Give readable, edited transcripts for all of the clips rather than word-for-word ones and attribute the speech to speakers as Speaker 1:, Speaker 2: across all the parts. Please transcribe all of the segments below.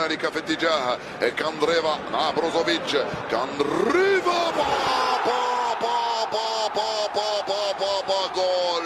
Speaker 1: هنالك في اتجاه كاندريفا مع بروزوفيتش. كاندريفا جول.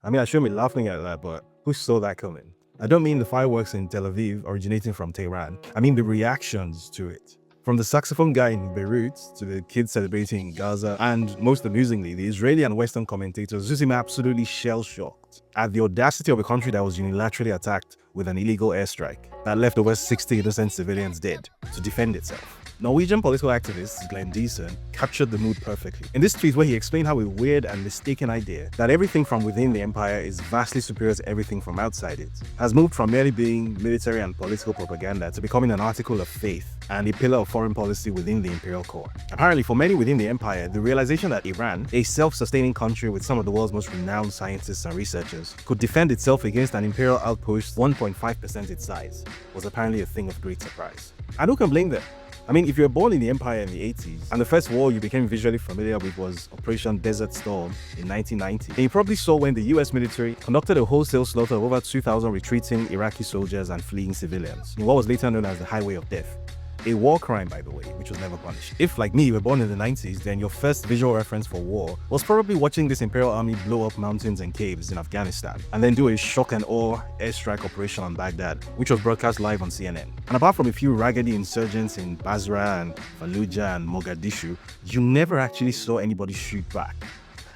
Speaker 2: I mean, I shouldn't be laughing at that, but who saw that coming? I don't mean the fireworks in Tel Aviv originating from Tehran. I mean the reactions to it. From the saxophone guy in Beirut to the kids celebrating in Gaza, and most amusingly, the Israeli and Western commentators who seem absolutely shell-shocked at the audacity of a country that was unilaterally attacked with an illegal airstrike that left over 60 innocent civilians dead to defend itself. Norwegian political activist Glenn Deason captured the mood perfectly in this tweet, where he explained how a weird and mistaken idea that everything from within the empire is vastly superior to everything from outside it has moved from merely being military and political propaganda to becoming an article of faith and a pillar of foreign policy within the imperial core. Apparently, for many within the empire, the realization that Iran, a self-sustaining country with some of the world's most renowned scientists and researchers, could defend itself against an imperial outpost 1.5% its size was apparently a thing of great surprise. And who can blame them? I mean, if you were born in the empire in the 80s, and the first war you became visually familiar with was Operation Desert Storm in 1990, then you probably saw when the US military conducted a wholesale slaughter of over 2,000 retreating Iraqi soldiers and fleeing civilians in what was later known as the Highway of Death. A war crime, by the way, which was never punished. If, like me, you were born in the 90s, then your first visual reference for war was probably watching this Imperial army blow up mountains and caves in Afghanistan, and then do a shock and awe airstrike operation on Baghdad, which was broadcast live on CNN. And apart from a few raggedy insurgents in Basra and Fallujah and Mogadishu, you never actually saw anybody shoot back.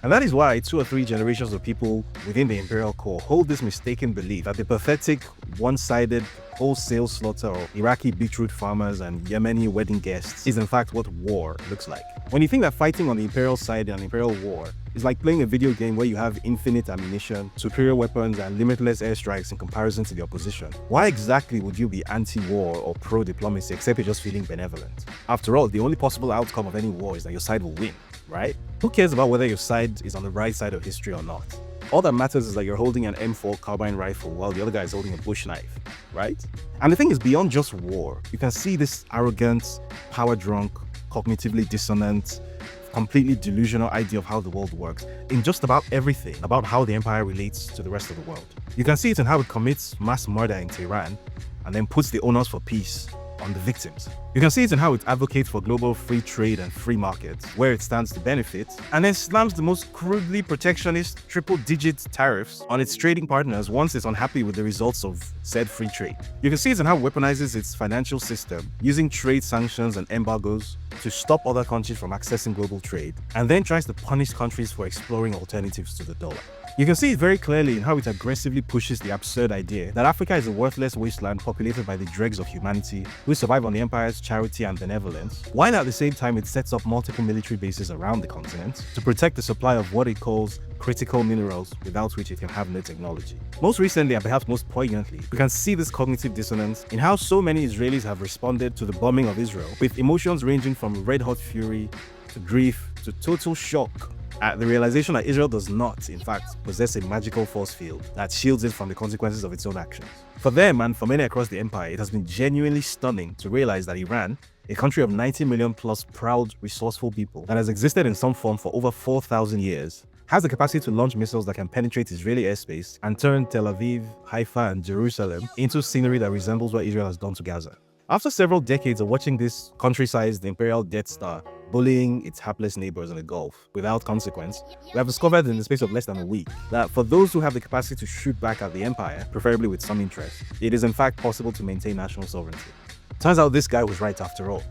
Speaker 2: And that is why 2 or 3 generations of people within the imperial core hold this mistaken belief that the pathetic, one-sided, wholesale slaughter of Iraqi beetroot farmers and Yemeni wedding guests is in fact what war looks like. When you think that fighting on the imperial side in an imperial war is like playing a video game where you have infinite ammunition, superior weapons, and limitless airstrikes in comparison to the opposition, why exactly would you be anti-war or pro-diplomacy except you're just feeling benevolent? After all, the only possible outcome of any war is that your side will win, right? Who cares about whether your side is on the right side of history or not? All that matters is that you're holding an M4 carbine rifle while the other guy is holding a bush knife, right? And the thing is, beyond just war, you can see this arrogant, power-drunk, cognitively dissonant, completely delusional idea of how the world works in just about everything about how the empire relates to the rest of the world. You can see it in how it commits mass murder in Tehran and then puts the onus for peace on the victims. You can see it in how it advocates for global free trade and free markets, where it stands to benefit, and then slams the most crudely protectionist triple-digit tariffs on its trading partners once it's unhappy with the results of said free trade. You can see it in how it weaponizes its financial system, using trade sanctions and embargoes to stop other countries from accessing global trade, and then tries to punish countries for exploring alternatives to the dollar. You can see it very clearly in how it aggressively pushes the absurd idea that Africa is a worthless wasteland populated by the dregs of humanity who survive on the empire's charity and benevolence, while at the same time it sets up multiple military bases around the continent to protect the supply of what it calls critical minerals without which it can have no technology. Most recently, and perhaps most poignantly, we can see this cognitive dissonance in how so many Israelis have responded to the bombing of Israel with emotions ranging from red-hot fury to grief to total shock at the realization that Israel does not, in fact, possess a magical force field that shields it from the consequences of its own actions. For them, and for many across the empire, it has been genuinely stunning to realize that Iran, a country of 90 million plus proud, resourceful people that has existed in some form for over 4,000 years, has the capacity to launch missiles that can penetrate Israeli airspace and turn Tel Aviv, Haifa, and Jerusalem into scenery that resembles what Israel has done to Gaza. After several decades of watching this country-sized imperial Death Star bullying its hapless neighbors in the Gulf without consequence, we have discovered in the space of less than a week that for those who have the capacity to shoot back at the empire, preferably with some interest, it is in fact possible to maintain national sovereignty. Turns out this guy was right after all.